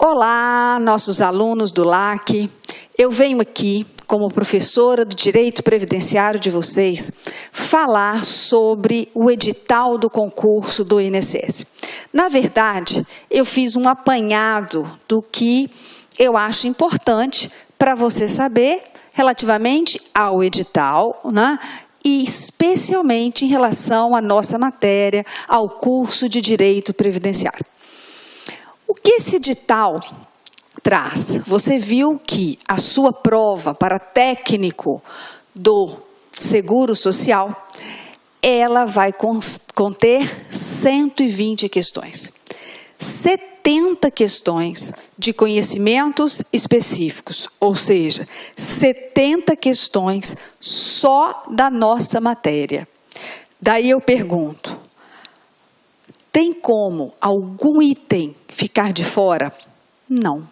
Olá, nossos alunos do LAC. Eu venho aqui, como professora do Direito Previdenciário de vocês, falar sobre o edital do concurso do INSS. Na verdade, eu fiz um apanhado do que eu acho importante para você saber relativamente ao edital, né? E especialmente em relação à nossa matéria, ao curso de Direito Previdenciário. O que esse edital traz? Você viu que a sua prova para técnico do Seguro Social, ela vai conter 120 questões. 70 questões de conhecimentos específicos, ou seja, 70 questões só da nossa matéria. Daí eu pergunto, tem como algum item ficar de fora? Não.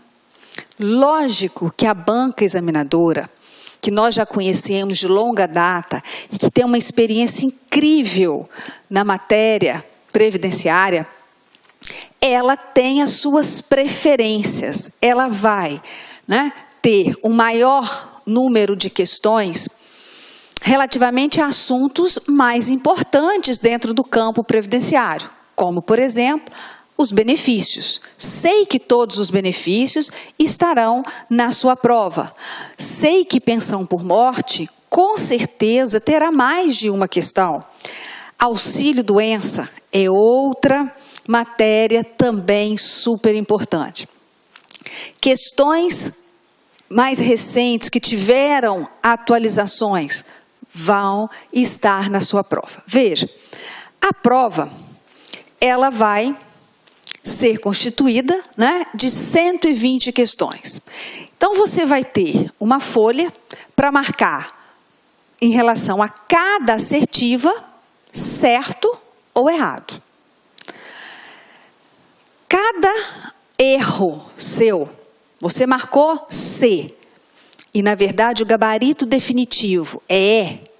Lógico que a banca examinadora, que nós já conhecemos de longa data e que tem uma experiência incrível na matéria previdenciária, ela tem as suas preferências. Ela vai, ter um maior número de questões relativamente a assuntos mais importantes dentro do campo previdenciário, como, por exemplo, os benefícios. Sei que todos os benefícios estarão na sua prova. Sei que pensão por morte, com certeza, terá mais de uma questão. Auxílio-doença é outra matéria também super importante. Questões mais recentes que tiveram atualizações vão estar na sua prova. Veja, a prova ela vai ser constituída, de 120 questões. Então, você vai ter uma folha para marcar em relação a cada assertiva, certo ou errado. Cada erro seu, você marcou C, e na verdade o gabarito definitivo é E,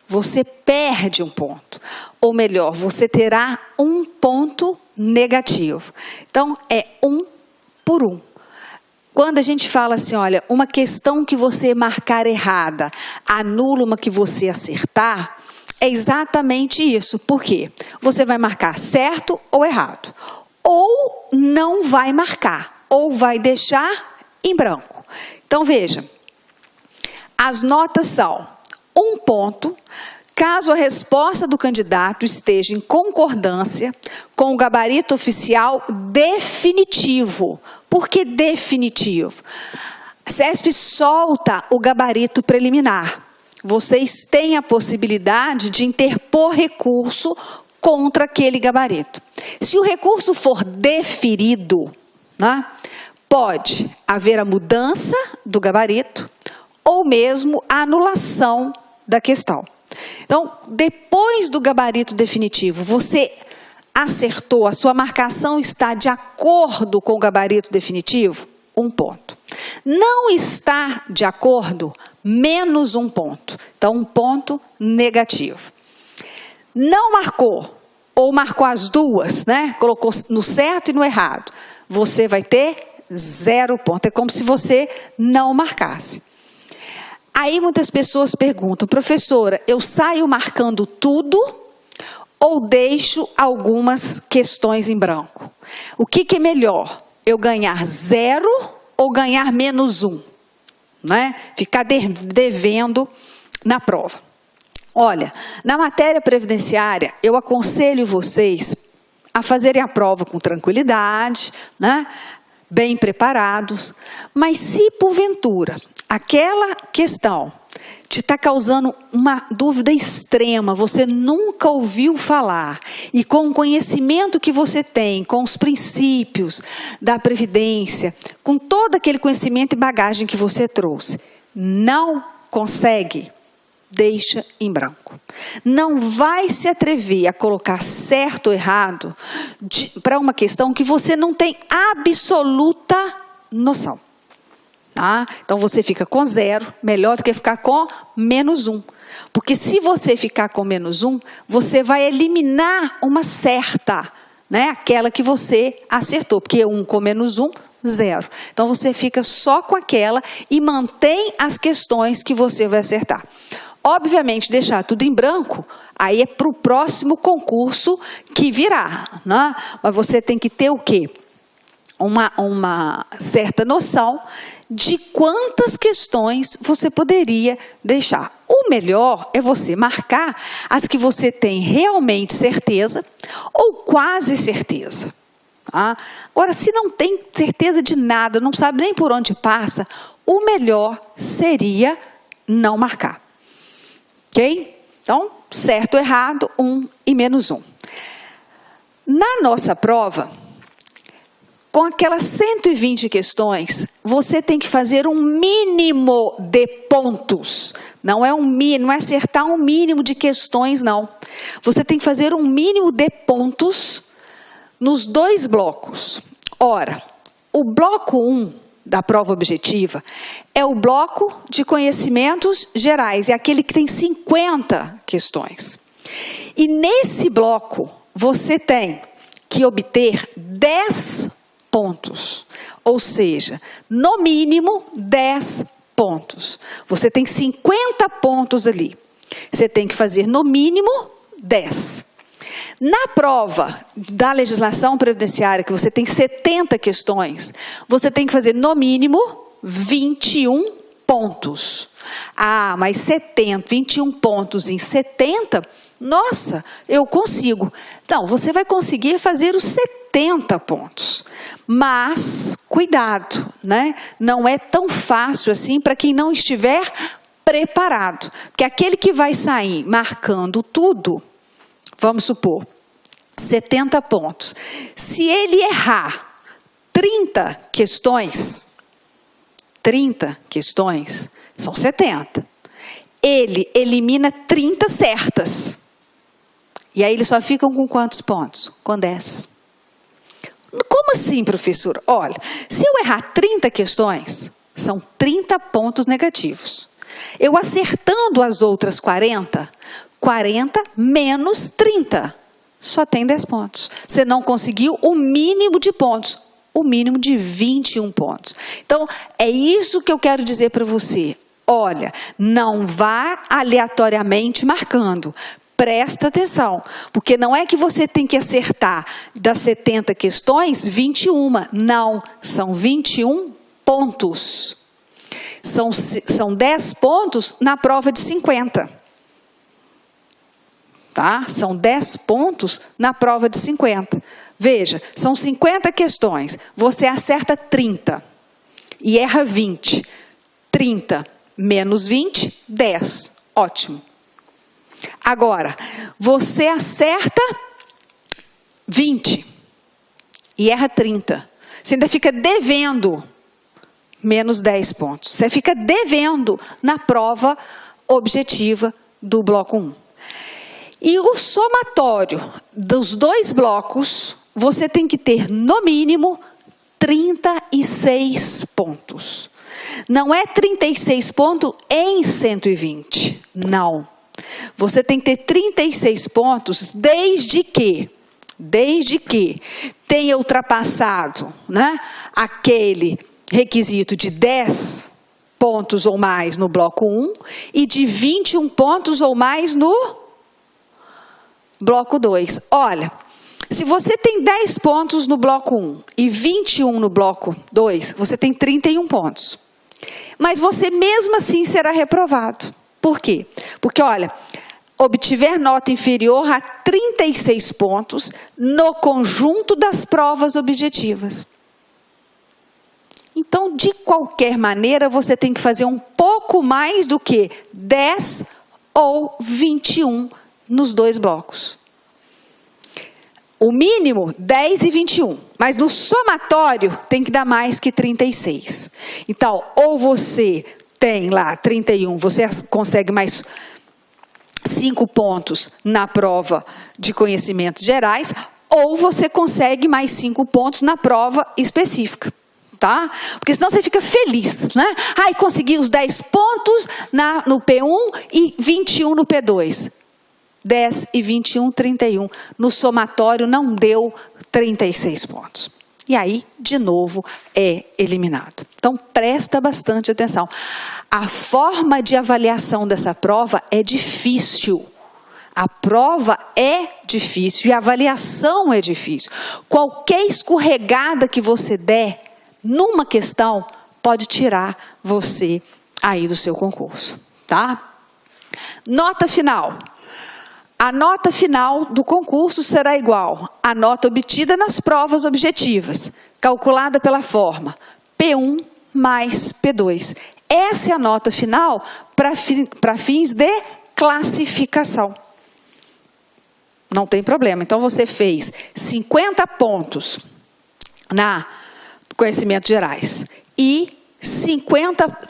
você perde um ponto. Ou melhor, você terá um ponto negativo. Então, é 1 por 1. Quando a gente fala assim, olha, uma questão que você marcar errada, anula uma que você acertar, é exatamente isso. Por quê? Você vai marcar certo ou errado. Ou não vai marcar, ou vai deixar em branco. Então, veja, as notas são 1 ponto, caso a resposta do candidato esteja em concordância com o gabarito oficial definitivo. Por que definitivo? A CESP solta o gabarito preliminar. Vocês têm a possibilidade de interpor recurso contra aquele gabarito. Se o recurso for deferido, pode haver a mudança do gabarito ou mesmo a anulação da questão. Então, depois do gabarito definitivo, você acertou, a sua marcação está de acordo com o gabarito definitivo? 1 ponto. Não está de acordo? Menos 1 ponto. Então, 1 ponto negativo. Não marcou, ou marcou as duas, colocou no certo e no errado, você vai ter 0 ponto. É como se você não marcasse. Aí muitas pessoas perguntam, professora, eu saio marcando tudo ou deixo algumas questões em branco? O que é melhor? Eu ganhar 0 ou ganhar menos 1? Ficar devendo na prova. Olha, na matéria previdenciária, eu aconselho vocês a fazerem a prova com tranquilidade, bem preparados, mas se porventura aquela questão te está causando uma dúvida extrema, você nunca ouviu falar, e com o conhecimento que você tem, com os princípios da Previdência, com todo aquele conhecimento e bagagem que você trouxe, não consegue, deixa em branco. Não vai se atrever a colocar certo ou errado para uma questão que você não tem absoluta noção. Então, você fica com 0, melhor do que ficar com menos 1. Porque se você ficar com menos 1, você vai eliminar uma certa, aquela que você acertou. Porque 1 com menos 1 0. Então, você fica só com aquela e mantém as questões que você vai acertar. Obviamente, deixar tudo em branco, aí é para o próximo concurso que virá, né? Mas você tem que ter o quê? Uma certa noção de quantas questões você poderia deixar. O melhor é você marcar as que você tem realmente certeza ou quase certeza. Tá? Agora, se não tem certeza de nada, não sabe nem por onde passa, o melhor seria não marcar. Ok? Então, certo, errado, 1 e menos 1. Na nossa prova, com aquelas 120 questões, você tem que fazer um mínimo de pontos. Não é acertar um mínimo de questões, não. Você tem que fazer um mínimo de pontos nos 2 blocos. Ora, o bloco 1 da prova objetiva é o bloco de conhecimentos gerais, é aquele que tem 50 questões. E nesse bloco, você tem que obter 10 pontos, ou seja, no mínimo 10 pontos. Você tem 50 pontos ali. Você tem que fazer no mínimo 10. Na prova da legislação previdenciária, que você tem 70 questões, você tem que fazer no mínimo 21 pontos. Ah, mas 21 pontos em 70, nossa, eu consigo. Então, você vai conseguir fazer os 70 pontos. Mas, cuidado, né? Não é tão fácil assim para quem não estiver preparado. Porque aquele que vai sair marcando tudo, vamos supor, 70 pontos. Se ele errar 30 questões, são 70. Ele elimina 30 certas. E aí eles só ficam com quantos pontos? Com 10. Como assim, professor? Olha, se eu errar 30 questões, são 30 pontos negativos. Eu acertando as outras 40 menos 30, só tem 10 pontos. Você não conseguiu o mínimo de pontos, o mínimo de 21 pontos. Então, é isso que eu quero dizer para você. Olha, não vá aleatoriamente marcando. Presta atenção, porque não é que você tem que acertar das 70 questões, 21. Não, são 21 pontos. São 10 pontos na prova de 50. Tá? São 10 pontos na prova de 50. Veja, são 50 questões. Você acerta 30 e erra 20. 30 menos 20, 10. Ótimo. Agora, você acerta 20 e erra 30. Você ainda fica devendo menos 10 pontos. Você fica devendo na prova objetiva do bloco 1. E o somatório dos 2 blocos, você tem que ter, no mínimo, 36 pontos. Não é 36 pontos em 120. Não. Você tem que ter 36 pontos desde que tenha ultrapassado, né, aquele requisito de 10 pontos ou mais no bloco 1 e de 21 pontos ou mais no bloco 2. Olha, se você tem 10 pontos no bloco 1 e 21 no bloco 2, você tem 31 pontos. Mas você mesmo assim será reprovado. Por quê? Porque, olha, obtiver nota inferior a 36 pontos no conjunto das provas objetivas. Então, de qualquer maneira, você tem que fazer um pouco mais do que 10 ou 21 nos 2 blocos. O mínimo, 10 e 21. Mas no somatório, tem que dar mais que 36. Então, ou você tem lá 31, você consegue mais 5 pontos na prova de conhecimentos gerais, ou você consegue mais 5 pontos na prova específica. Tá? Porque senão você fica feliz, né? Ai, consegui os 10 pontos no P1 e 21 no P2. 10 e 21, 31. No somatório não deu 36 pontos. E aí, de novo, é eliminado. Então, presta bastante atenção. A forma de avaliação dessa prova é difícil. A prova é difícil e a avaliação é difícil. Qualquer escorregada que você der numa questão pode tirar você aí do seu concurso, tá? Nota final. A nota final do concurso será igual à nota obtida nas provas objetivas, calculada pela forma P1 mais P2. Essa é a nota final para fins de classificação. Não tem problema. Então, você fez 50 pontos na conhecimentos gerais e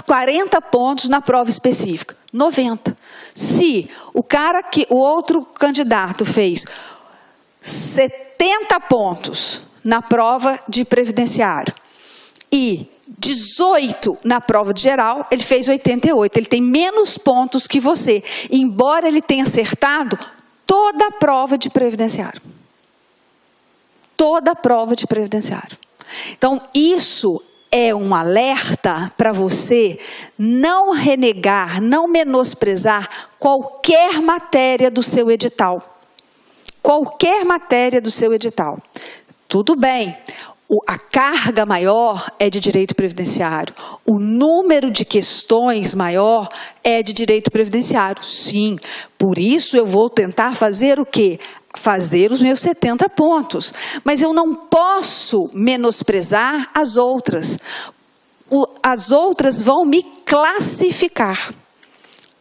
40 pontos na prova específica. 90. Se o outro candidato fez 70 pontos na prova de previdenciário e 18 na prova de geral, ele fez 88. Ele tem menos pontos que você, embora ele tenha acertado toda a prova de previdenciário. Toda a prova de previdenciário. Então, isso é um alerta para você não renegar, não menosprezar qualquer matéria do seu edital. Qualquer matéria do seu edital. Tudo bem, a carga maior é de direito previdenciário. O número de questões maior é de direito previdenciário. Sim, por isso eu vou tentar fazer o quê? Fazer os meus 70 pontos. Mas eu não posso menosprezar as outras. As outras vão me classificar.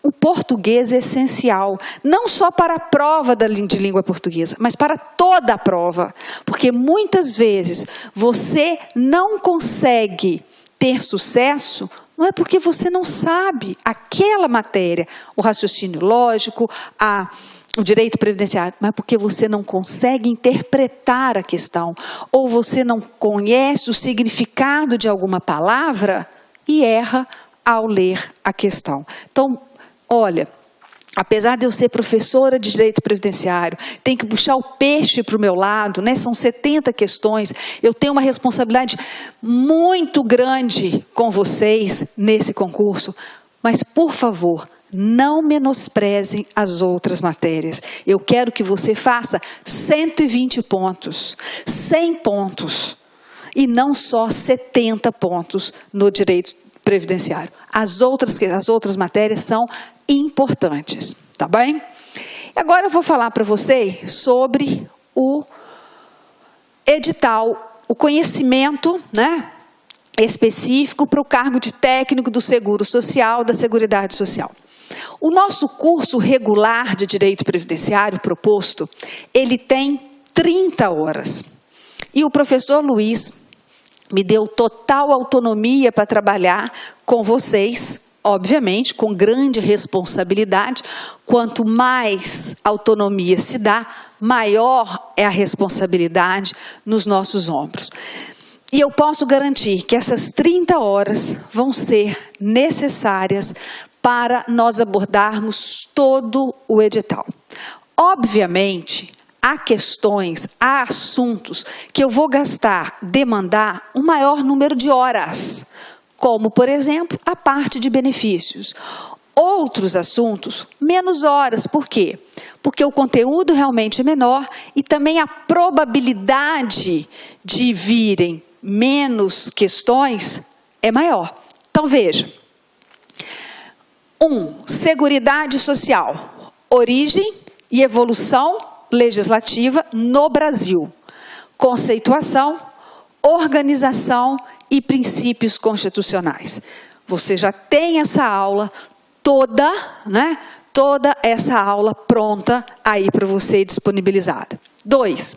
O português é essencial, não só para a prova de língua portuguesa, mas para toda a prova. Porque muitas vezes você não consegue ter sucesso, não é porque você não sabe aquela matéria, o raciocínio lógico, o direito previdenciário, mas porque você não consegue interpretar a questão, ou você não conhece o significado de alguma palavra e erra ao ler a questão. Então, olha, apesar de eu ser professora de direito previdenciário, tenho que puxar o peixe para o meu lado, né? São 70 questões, eu tenho uma responsabilidade muito grande com vocês nesse concurso, mas, por favor, não menosprezem as outras matérias. Eu quero que você faça 120 pontos, 100 pontos, e não só 70 pontos no direito previdenciário. As outras matérias são importantes, tá bem? Agora eu vou falar para vocês sobre o edital, o conhecimento, né, específico para o cargo de técnico do Seguro Social, da Seguridade Social. O nosso curso regular de Direito Previdenciário proposto, ele tem 30 horas. E o professor Luiz me deu total autonomia para trabalhar com vocês, obviamente, com grande responsabilidade. Quanto mais autonomia se dá, maior é a responsabilidade nos nossos ombros. E eu posso garantir que essas 30 horas vão ser necessárias para nós abordarmos todo o edital. Obviamente, há questões, há assuntos que eu vou demandar um maior número de horas, como, por exemplo, a parte de benefícios. Outros assuntos, menos horas. Por quê? Porque o conteúdo realmente é menor e também a probabilidade de virem menos questões é maior. Então, veja. 1. Seguridade Social. Origem e evolução legislativa no Brasil. Conceituação, organização e princípios constitucionais. Você já tem essa aula toda, né? Toda essa aula pronta aí para você disponibilizada. 2.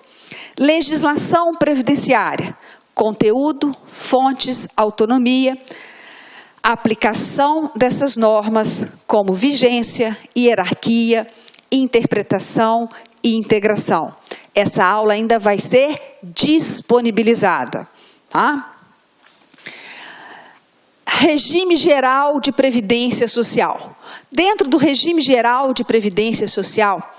Legislação previdenciária. Conteúdo, fontes, autonomia, aplicação dessas normas como vigência, hierarquia, interpretação e integração. Essa aula ainda vai ser disponibilizada, tá? Regime Geral de Previdência Social. Dentro do Regime Geral de Previdência Social,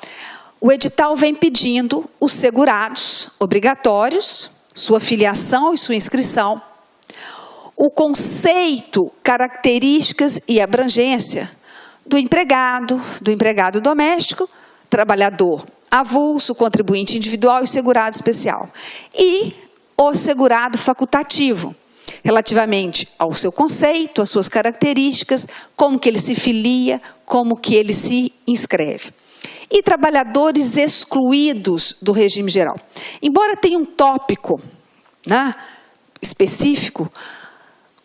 o edital vem pedindo os segurados obrigatórios sua filiação e sua inscrição, o conceito, características e abrangência do empregado doméstico, trabalhador avulso, contribuinte individual e segurado especial. E o segurado facultativo, relativamente ao seu conceito, às suas características, como que ele se filia, como que ele se inscreve. E trabalhadores excluídos do regime geral. Embora tenha um tópico, né, específico,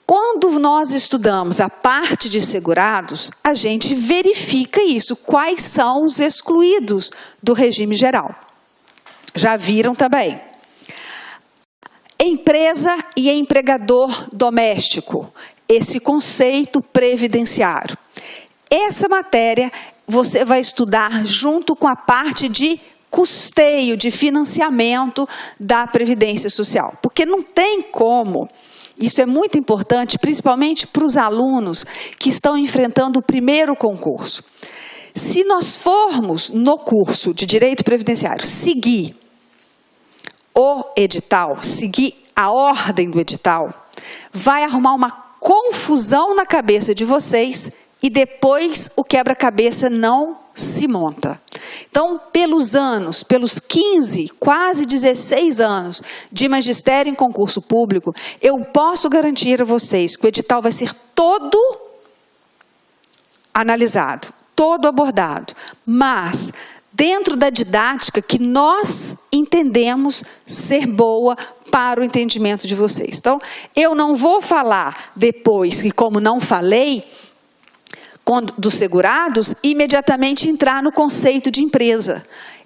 quando nós estudamos a parte de segurados, a gente verifica isso, quais são os excluídos do regime geral. Já viram também? Empresa e empregador doméstico, esse conceito previdenciário. Essa matéria você vai estudar junto com a parte de custeio, de financiamento da Previdência Social. Porque não tem como, isso é muito importante, principalmente para os alunos que estão enfrentando o primeiro concurso. Se nós formos no curso de Direito Previdenciário seguir o edital, seguir a ordem do edital, vai arrumar uma confusão na cabeça de vocês e depois o quebra-cabeça não se monta. Então, pelos anos, pelos 15, quase 16 anos de magistério em concurso público, eu posso garantir a vocês que o edital vai ser todo analisado, todo abordado, mas dentro da didática que nós entendemos ser boa para o entendimento de vocês. Então, eu não vou falar depois que, como não falei, dos segurados, imediatamente entrar no conceito de empresa.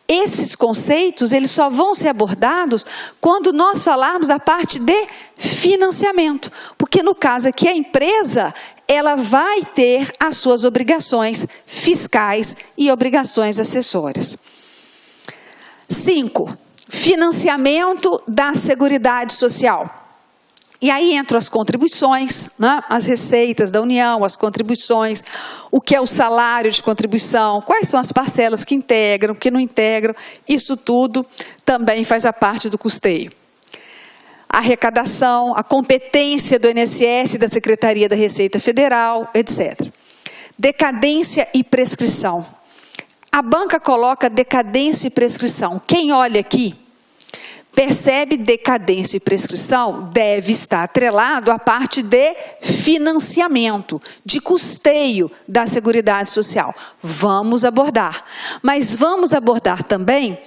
Esses conceitos, eles só vão ser abordados quando nós falarmos da parte de financiamento. Porque no caso aqui, a empresa, ela vai ter as suas obrigações fiscais e obrigações acessórias. 5. Financiamento da Seguridade Social. E aí entram as contribuições, né? As receitas da União, as contribuições, o que é o salário de contribuição, quais são as parcelas que integram, que não integram, isso tudo também faz a parte do custeio. A arrecadação, a competência do INSS, da Secretaria da Receita Federal, etc. Decadência e prescrição. A banca coloca decadência e prescrição. Quem olha aqui percebe decadência e prescrição deve estar atrelado à parte de financiamento, de custeio da Seguridade Social. Vamos abordar. Mas vamos abordar também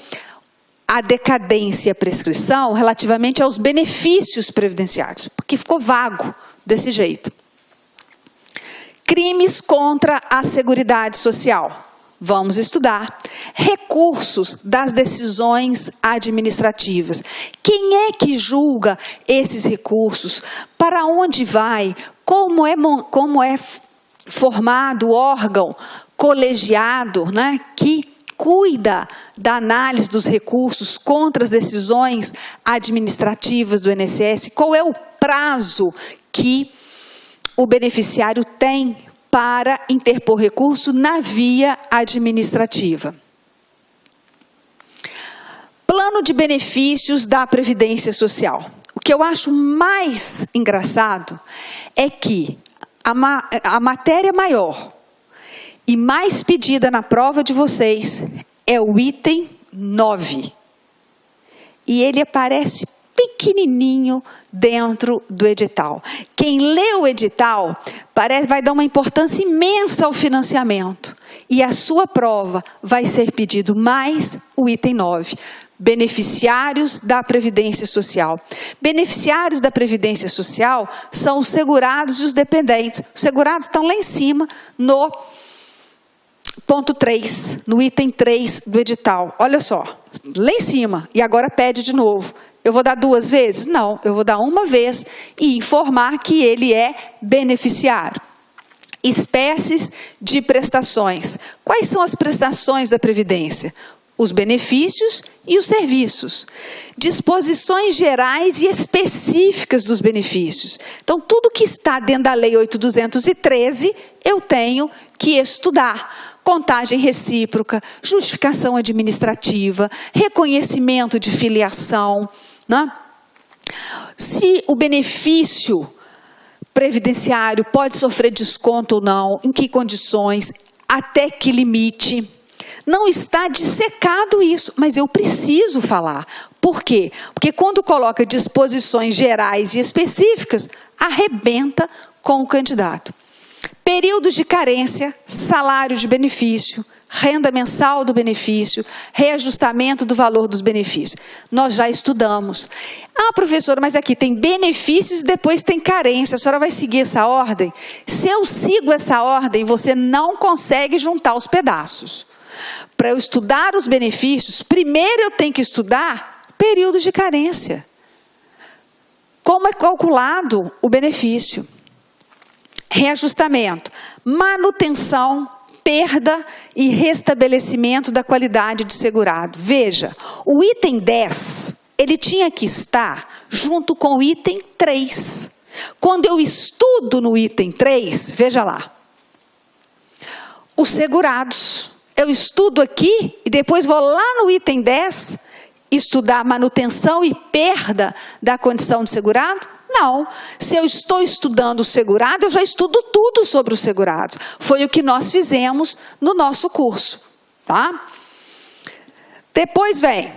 a decadência e a prescrição relativamente aos benefícios previdenciários, porque ficou vago desse jeito. Crimes contra a Seguridade Social. Vamos estudar. Recursos das decisões administrativas. Quem é que julga esses recursos? Para onde vai? Como é formado o órgão colegiado, né, que cuida da análise dos recursos contra as decisões administrativas do INSS? Qual é o prazo que o beneficiário tem para interpor recurso na via administrativa? Plano de benefícios da Previdência Social. O que eu acho mais engraçado é que a matéria maior e mais pedida na prova de vocês é o item 9. E ele aparece pequenininho dentro do edital. Quem lê o edital vai dar uma importância imensa ao financiamento. E a sua prova vai ser pedido mais o item 9. Beneficiários da Previdência Social. Beneficiários da Previdência Social são os segurados e os dependentes. Os segurados estão lá em cima no ponto 3, no item 3 do edital. Olha só, lá em cima, e agora pede de novo. Eu vou dar 2 vezes? Não, eu vou dar 1 vez e informar que ele é beneficiário. Espécies de prestações. Quais são as prestações da Previdência? Os benefícios e os serviços. Disposições gerais e específicas dos benefícios. Então, tudo que está dentro da Lei 8.213, eu tenho que estudar. Contagem recíproca, justificação administrativa, reconhecimento de filiação, né? se o benefício previdenciário pode sofrer desconto ou não, em que condições, até que limite. Não está dissecado isso, mas eu preciso falar. Por quê? Porque quando coloca disposições gerais e específicas, arrebenta com o candidato. Períodos de carência, salário de benefício, renda mensal do benefício, reajustamento do valor dos benefícios. Nós já estudamos. Ah, professora, mas aqui tem benefícios e depois tem carência. A senhora vai seguir essa ordem? Se eu sigo essa ordem, você não consegue juntar os pedaços. Para eu estudar os benefícios, primeiro eu tenho que estudar períodos de carência. Como é calculado o benefício? Reajustamento, manutenção, perda e restabelecimento da qualidade de segurado. Veja, o item 10, ele tinha que estar junto com o item 3. Quando eu estudo no item 3, veja lá, os segurados, eu estudo aqui e depois vou lá no item 10, estudar manutenção e perda da condição de segurado? Não. Se eu estou estudando o segurado, eu já estudo tudo sobre os segurados. Foi o que nós fizemos no nosso curso. Tá? Depois vem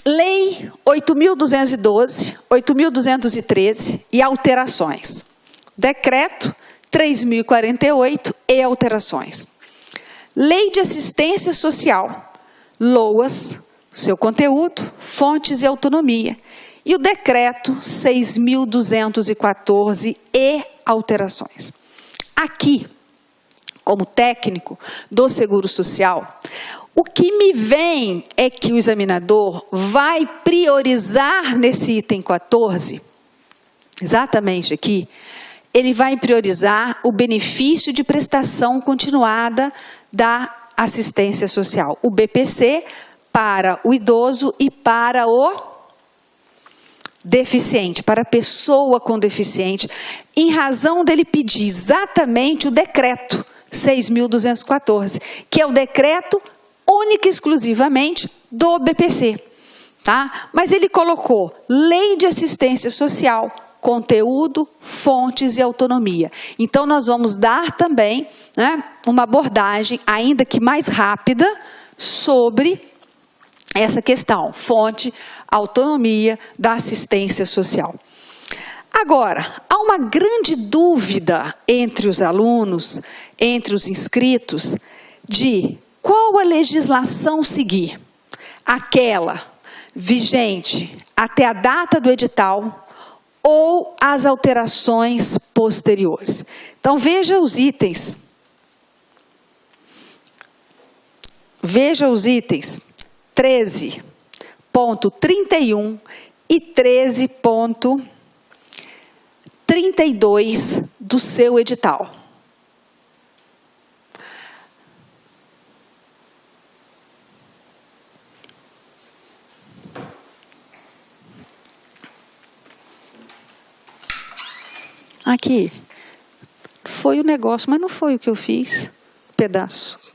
Lei 8.212, 8.213 e alterações. Decreto 3.048 e alterações. Lei de Assistência Social, LOAS, seu conteúdo, fontes e autonomia. E o decreto 6.214 e alterações. Aqui, como técnico do Seguro Social, o que me vem é que o examinador vai priorizar nesse item 14, exatamente aqui, ele vai priorizar o benefício de prestação continuada da assistência social, o BPC, para o idoso e para o deficiente, para a pessoa com deficiente, em razão dele pedir exatamente o decreto 6.214, que é o decreto única e exclusivamente do BPC. Tá? Mas ele colocou Lei de Assistência Social, conteúdo, fontes e autonomia. Então, nós vamos dar também, né, uma abordagem, ainda que mais rápida, sobre essa questão, fonte, autonomia da assistência social. Agora, há uma grande dúvida entre os alunos, entre os inscritos, de qual a legislação seguir. Aquela vigente até a data do edital ou as alterações posteriores. Então, veja os itens. Veja os itens 13.31 e 13.32 do seu edital. Aqui, foi o negócio, mas não foi o que eu fiz, pedaço.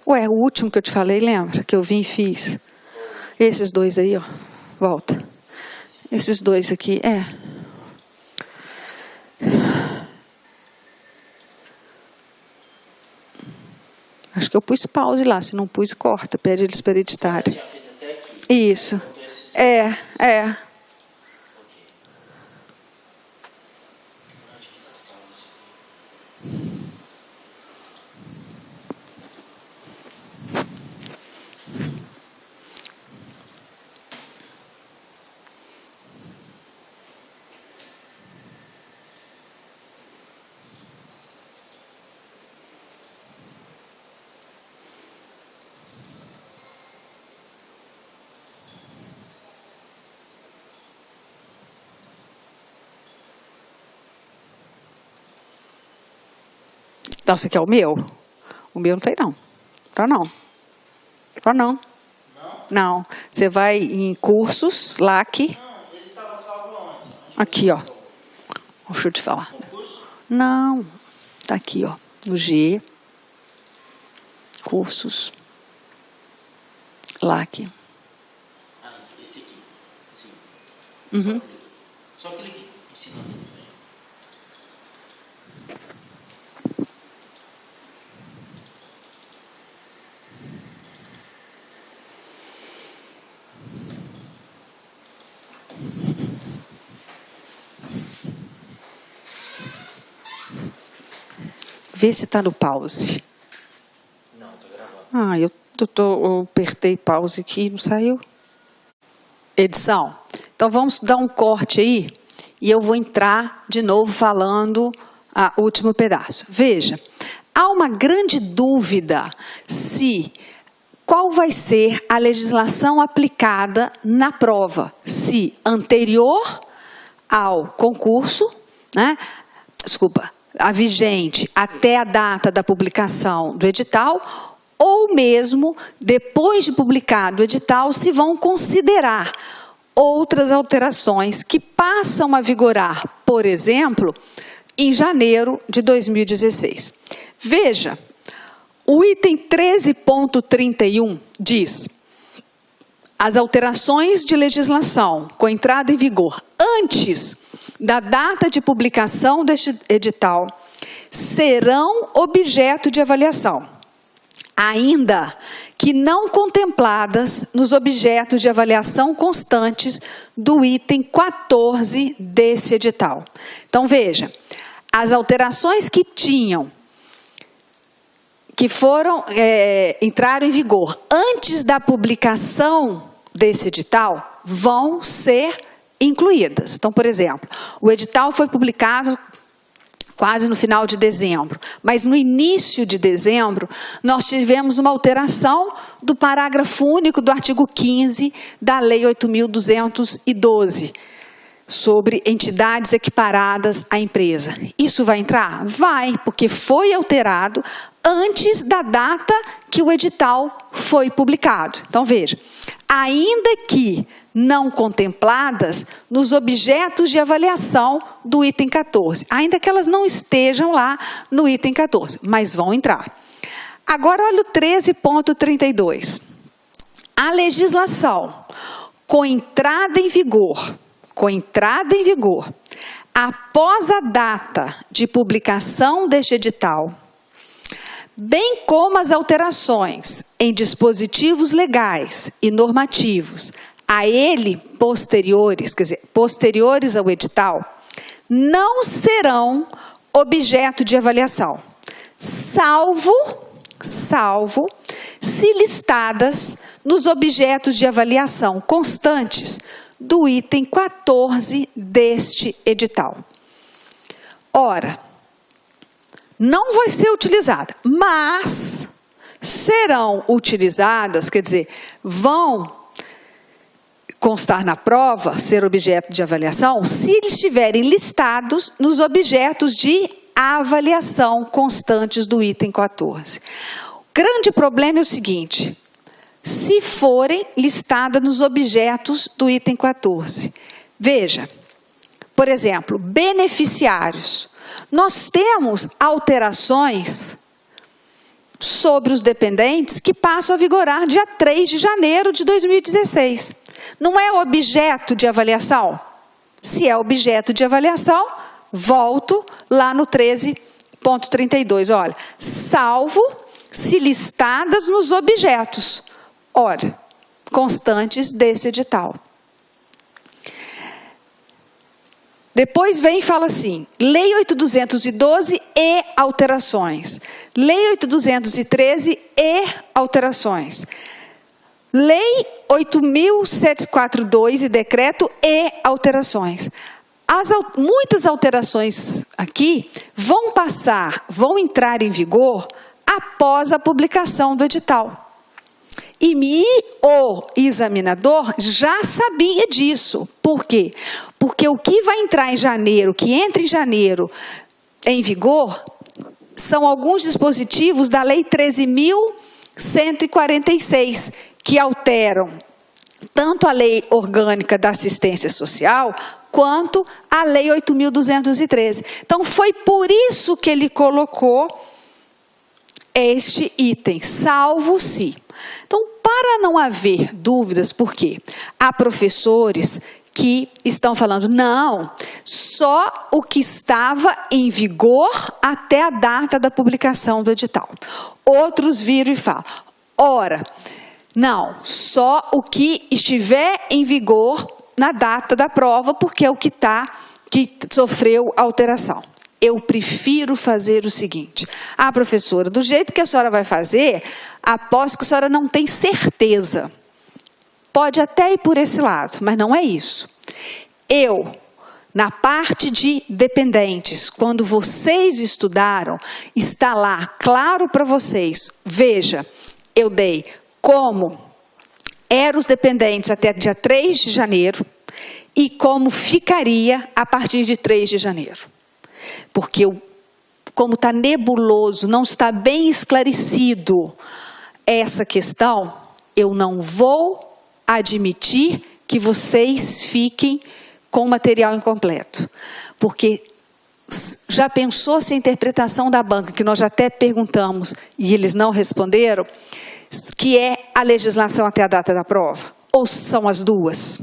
Ué, o último que eu te falei, lembra? Que eu vim e fiz. Esses dois aí, ó. Volta. Esses dois aqui, Acho que eu pus pause lá. Se não pus, corta. Pede eles para editarem. Isso. Então, você quer o meu? O meu não tem, não. Tá, não. Tá, não. Não. Você vai em cursos, LAC. Não, ele estava salvo onde? Aqui, ó. Deixa eu te falar. Concurso? Não. Tá aqui, ó. No G. Cursos. LAC. Ah, esse aqui. Sim. Uhum. Só clique em cima. Vê se está no pause. Não, está gravando. Eu apertei pause aqui e não saiu. Edição. Então vamos dar um corte aí e eu vou entrar de novo falando o último pedaço. Veja, há uma grande dúvida qual vai ser a legislação aplicada na prova, se anterior ao concurso, né? A vigente até a data da publicação do edital, ou mesmo depois de publicado o edital, se vão considerar outras alterações que passam a vigorar, por exemplo, em janeiro de 2016. Veja, o item 13.31 diz: as alterações de legislação com entrada em vigor antes da data de publicação deste edital serão objeto de avaliação, ainda que não contempladas nos objetos de avaliação constantes do item 14 desse edital. Então, veja, as alterações que entraram em vigor antes da publicação desse edital vão ser incluídas. Então, por exemplo, o edital foi publicado quase no final de dezembro, mas no início de dezembro nós tivemos uma alteração do parágrafo único do artigo 15 da Lei 8.212, sobre entidades equiparadas à empresa. Isso vai entrar? Vai, porque foi alterado antes da data que o edital foi publicado. Então, veja, ainda que não contempladas nos objetos de avaliação do item 14, ainda que elas não estejam lá no item 14, mas vão entrar. Agora, olha o 13.32. A legislação com entrada em vigor, após a data de publicação deste edital, bem como as alterações em dispositivos legais e normativos a ele posteriores ao edital, não serão objeto de avaliação, salvo se listadas nos objetos de avaliação constantes do item 14 deste edital. Ora, não vai ser utilizada, mas serão utilizadas, quer dizer, vão constar na prova, ser objeto de avaliação, se eles estiverem listados nos objetos de avaliação constantes do item 14. O grande problema é o seguinte: se forem listadas nos objetos do item 14. Veja, por exemplo, beneficiários. Nós temos alterações sobre os dependentes que passam a vigorar dia 3 de janeiro de 2016. Não é objeto de avaliação? Se é objeto de avaliação, volto lá no 13.32. Olha, salvo se listadas nos objetos, ora, constantes desse edital. Depois vem e fala assim: Lei 8.212 e alterações. Lei 8.213 e alterações. Lei 8.742 e decreto e alterações. Muitas alterações aqui vão entrar em vigor após a publicação do edital. E o examinador já sabia disso. Por quê? Porque o que vai entrar em janeiro, que entra em janeiro em vigor, são alguns dispositivos da Lei 13.146, que alteram tanto a Lei Orgânica da Assistência Social, quanto a Lei 8.213. Então, foi por isso que ele colocou este item, salvo se. Então, para não haver dúvidas, por quê? Há professores que estão falando, não, só o que estava em vigor até a data da publicação do edital. Outros viram e falam, ora, não, só o que estiver em vigor na data da prova, porque é o que sofreu alteração. Eu prefiro fazer o seguinte, professora, do jeito que a senhora vai fazer, aposto que a senhora não tem certeza. Pode até ir por esse lado, mas não é isso. Eu, na parte de dependentes, quando vocês estudaram, está lá claro para vocês. Veja, eu dei como eram os dependentes até dia 3 de janeiro e como ficaria a partir de 3 de janeiro. Porque como está nebuloso, não está bem esclarecido essa questão, eu não vou admitir que vocês fiquem com material incompleto. Porque já pensou se a interpretação da banca, que nós já até perguntamos e eles não responderam, que é a legislação até a data da prova? Ou são as duas?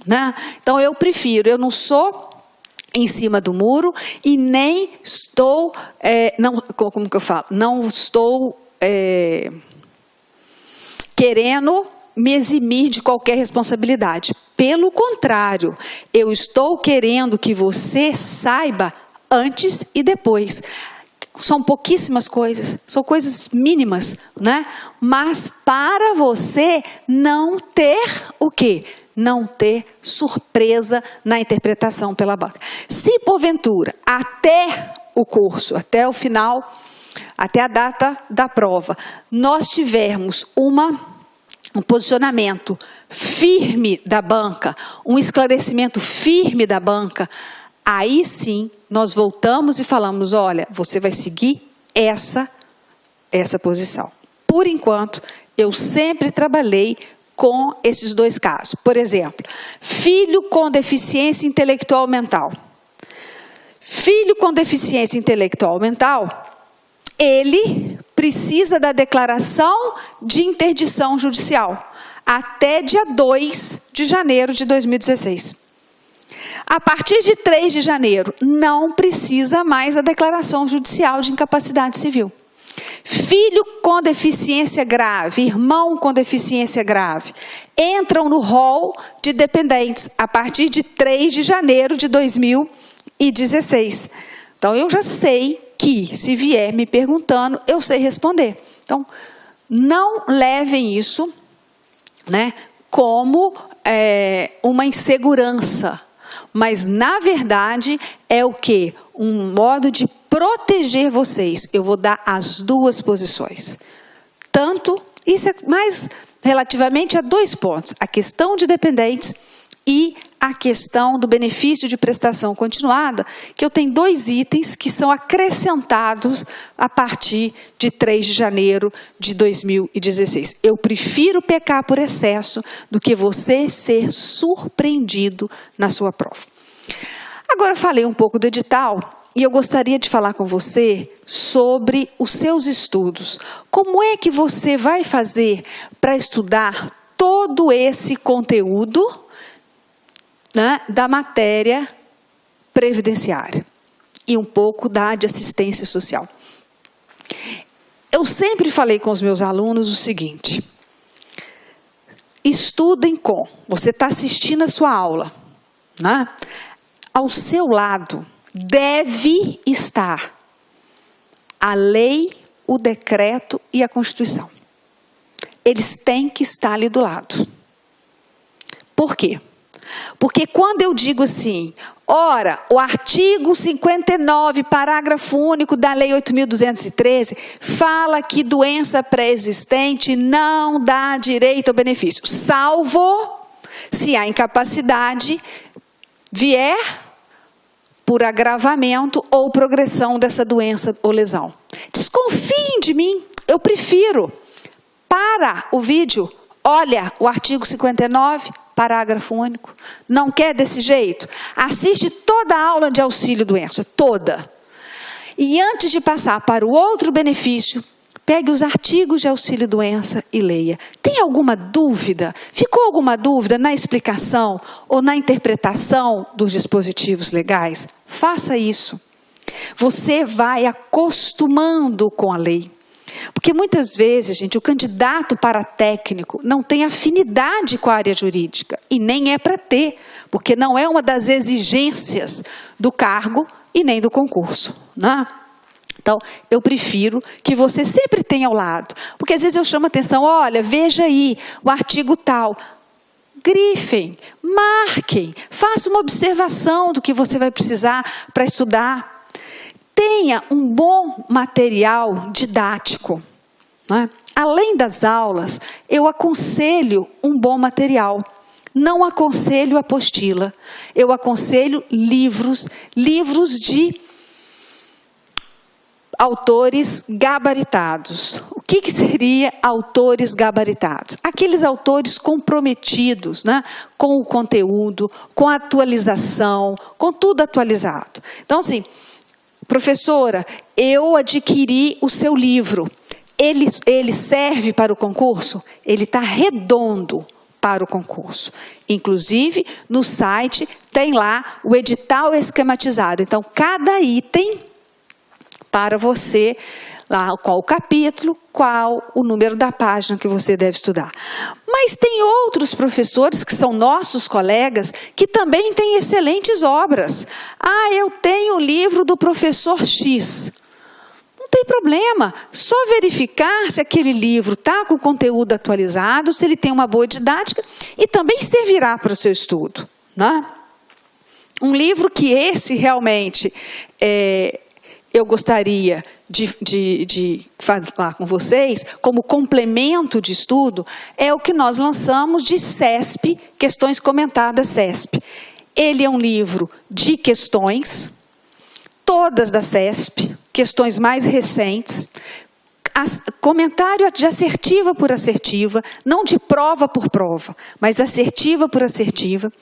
Né? Então eu prefiro, eu não sou em cima do muro e nem estou, como que eu falo? Não estou querendo me eximir de qualquer responsabilidade. Pelo contrário, eu estou querendo que você saiba antes e depois. São pouquíssimas coisas, são coisas mínimas, né? Mas para você não ter o quê? Não ter surpresa na interpretação pela banca. Se porventura, até o curso, até o final, até a data da prova, nós tivermos um posicionamento firme da banca, um esclarecimento firme da banca, aí sim nós voltamos e falamos, olha, você vai seguir essa posição. Por enquanto, eu sempre trabalhei com esses dois casos. Por exemplo, filho com deficiência intelectual mental. Filho com deficiência intelectual mental, ele precisa da declaração de interdição judicial até dia 2 de janeiro de 2016. A partir de 3 de janeiro, não precisa mais da declaração judicial de incapacidade civil. Filho com deficiência grave, irmão com deficiência grave, entram no rol de dependentes a partir de 3 de janeiro de 2016. Então, eu já sei que, se vier me perguntando, eu sei responder. Então, não levem isso, né, como uma insegurança. Mas, na verdade, é o quê? Um modo de proteger vocês. Eu vou dar as duas posições. Tanto, isso é mais relativamente a 2 pontos. A questão de dependentes e a questão do benefício de prestação continuada, que eu tenho 2 itens que são acrescentados a partir de 3 de janeiro de 2016. Eu prefiro pecar por excesso do que você ser surpreendido na sua prova. Agora eu falei um pouco do edital e eu gostaria de falar com você sobre os seus estudos. Como é que você vai fazer para estudar todo esse conteúdo, né, da matéria previdenciária e um pouco da de assistência social? Eu sempre falei com os meus alunos o seguinte: estudem com, você está assistindo a sua aula, né? Ao seu lado deve estar a lei, o decreto e a Constituição. Eles têm que estar ali do lado. Por quê? Porque quando eu digo assim, ora, o artigo 59, parágrafo único da Lei 8.213, fala que doença pré-existente não dá direito ao benefício, salvo se a incapacidade vier por agravamento ou progressão dessa doença ou lesão. Desconfiem de mim, eu prefiro. Para o vídeo, olha o artigo 59, parágrafo único. Não quer desse jeito? Assiste toda a aula de auxílio-doença, toda. E antes de passar para o outro benefício, pegue os artigos de auxílio-doença e leia. Tem alguma dúvida? Ficou alguma dúvida na explicação ou na interpretação dos dispositivos legais? Faça isso. Você vai acostumando com a lei. Porque muitas vezes, gente, o candidato para técnico não tem afinidade com a área jurídica. E nem é para ter, porque não é uma das exigências do cargo e nem do concurso, né? Então, eu prefiro que você sempre tenha ao lado. Porque às vezes eu chamo a atenção, olha, veja aí o artigo tal. Grifem, marquem, faça uma observação do que você vai precisar para estudar. Tenha um bom material didático, né? Além das aulas, eu aconselho um bom material. Não aconselho apostila. Eu aconselho livros de autores gabaritados. O que seria autores gabaritados? Aqueles autores comprometidos, né, com o conteúdo, com a atualização, com tudo atualizado. Então, assim, professora, eu adquiri o seu livro. Ele serve para o concurso? Ele está redondo para o concurso. Inclusive, no site tem lá o edital esquematizado. Então, cada item para você, lá qual o capítulo, qual o número da página que você deve estudar. Mas tem outros professores que são nossos colegas que também têm excelentes obras. Ah, eu tenho o livro do professor X. Não tem problema, só verificar se aquele livro está com conteúdo atualizado, se ele tem uma boa didática e também servirá para o seu estudo, né? Um livro que esse realmente eu gostaria de falar com vocês, como complemento de estudo, é o que nós lançamos de CESP, Questões Comentadas CESP. Ele é um livro de questões, todas da CESP, questões mais recentes, comentário de assertiva por assertiva, não de prova por prova, mas assertiva por assertiva,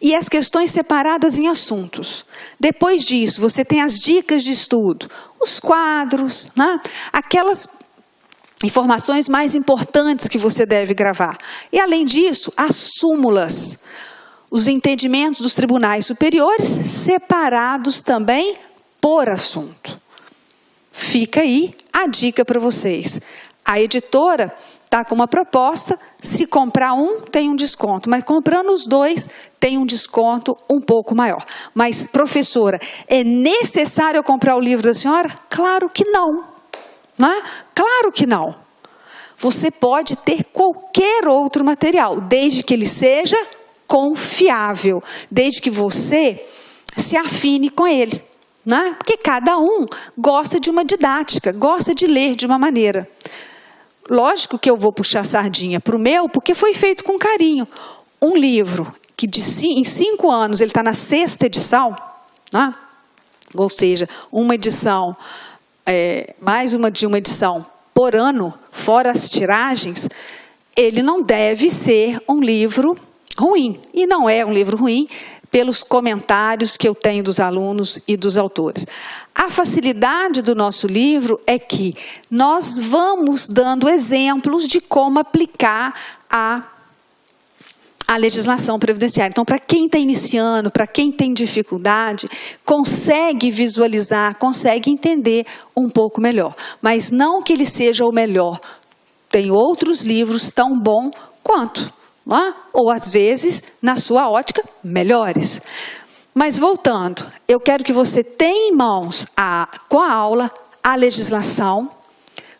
e as questões separadas em assuntos. Depois disso, você tem as dicas de estudo, os quadros, né? Aquelas informações mais importantes que você deve gravar. E, além disso, as súmulas, os entendimentos dos tribunais superiores, separados também por assunto. Fica aí a dica para vocês. A editora está com uma proposta, se comprar um, tem um desconto, mas comprando os dois, tem um desconto um pouco maior. Mas, professora, é necessário eu comprar o livro da senhora? Claro que não, né? Claro que não. Você pode ter qualquer outro material, desde que ele seja confiável, desde que você se afine com ele. Né? Porque cada um gosta de uma didática, gosta de ler de uma maneira. Lógico que eu vou puxar sardinha para o meu, porque foi feito com carinho. Um livro que em 5 anos ele está na 6ª edição, né? Ou seja, uma edição, mais uma de uma edição por ano, fora as tiragens, ele não deve ser um livro ruim. E não é um livro ruim, pelos comentários que eu tenho dos alunos e dos autores. A facilidade do nosso livro é que nós vamos dando exemplos de como aplicar a legislação previdenciária. Então, para quem está iniciando, para quem tem dificuldade, consegue visualizar, consegue entender um pouco melhor. Mas não que ele seja o melhor. Tem outros livros tão bons quanto. Ou, às vezes, na sua ótica, melhores. Mas, voltando, eu quero que você tenha em mãos, com a aula, a legislação.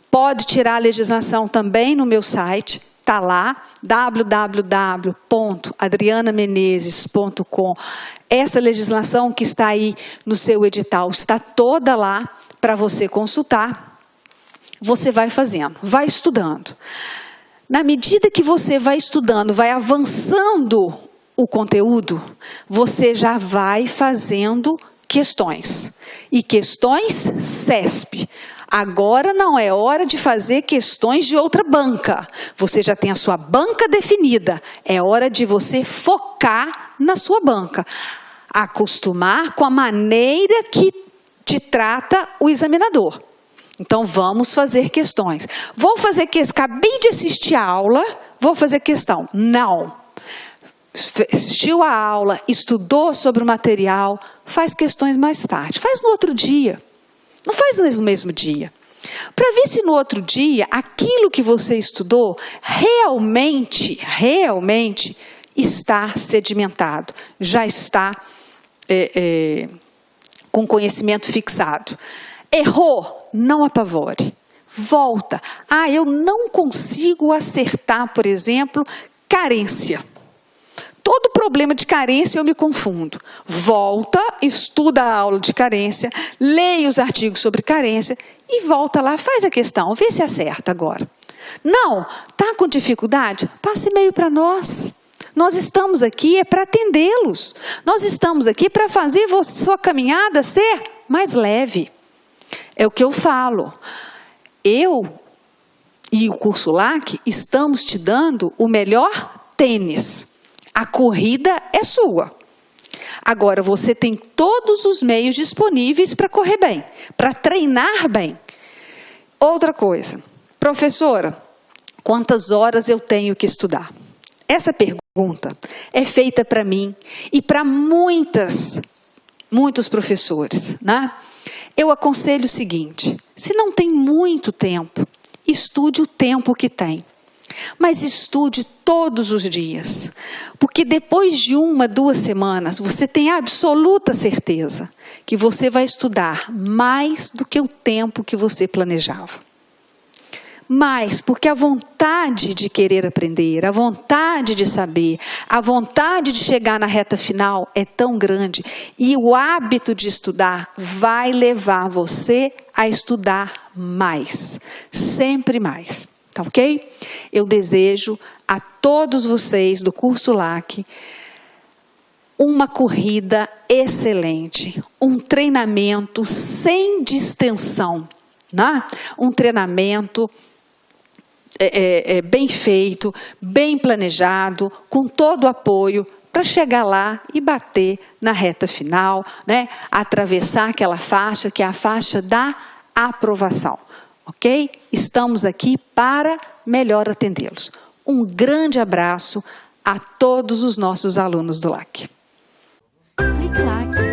Pode tirar a legislação também no meu site, está lá, www.adrianamenezes.com. Essa legislação que está aí no seu edital está toda lá para você consultar. Você vai fazendo, vai estudando. Na medida que você vai estudando, vai avançando o conteúdo, você já vai fazendo questões. E questões CESP. Agora não é hora de fazer questões de outra banca. Você já tem a sua banca definida. É hora de você focar na sua banca. Acostumar com a maneira que te trata o examinador. Então, vamos fazer questões. Vou fazer questão. Acabei de assistir a aula, vou fazer questão. Não. Assistiu a aula, estudou sobre o material, faz questões mais tarde. Faz no outro dia. Não faz no mesmo dia. Para ver se no outro dia, aquilo que você estudou realmente está sedimentado. Já está com conhecimento fixado. Errou, não apavore. Volta. Ah, eu não consigo acertar, por exemplo, carência. Todo problema de carência eu me confundo. Volta, estuda a aula de carência, leia os artigos sobre carência e volta lá, faz a questão, vê se acerta agora. Não, está com dificuldade? Passe e-mail para nós. Nós estamos aqui para atendê-los. Nós estamos aqui para fazer sua caminhada ser mais leve. É o que eu falo. Eu e o curso LAC estamos te dando o melhor tênis. A corrida é sua. Agora, você tem todos os meios disponíveis para correr bem, para treinar bem. Outra coisa, professora, quantas horas eu tenho que estudar? Essa pergunta é feita para mim e para muitos professores, né? Eu aconselho o seguinte, se não tem muito tempo, estude o tempo que tem. Mas estude todos os dias, porque depois de 1, 2 semanas, você tem absoluta certeza que você vai estudar mais do que o tempo que você planejava. Mais, porque a vontade de querer aprender, a vontade de saber, a vontade de chegar na reta final é tão grande e o hábito de estudar vai levar você a estudar mais, sempre mais. Tá ok? Eu desejo a todos vocês do curso LAC uma corrida excelente, um treinamento sem distensão, né? Um treinamento bem feito, bem planejado, com todo o apoio para chegar lá e bater na reta final, né? Atravessar aquela faixa que é a faixa da aprovação. Ok? Estamos aqui para melhor atendê-los. Um grande abraço a todos os nossos alunos do LAC. Clique LAC.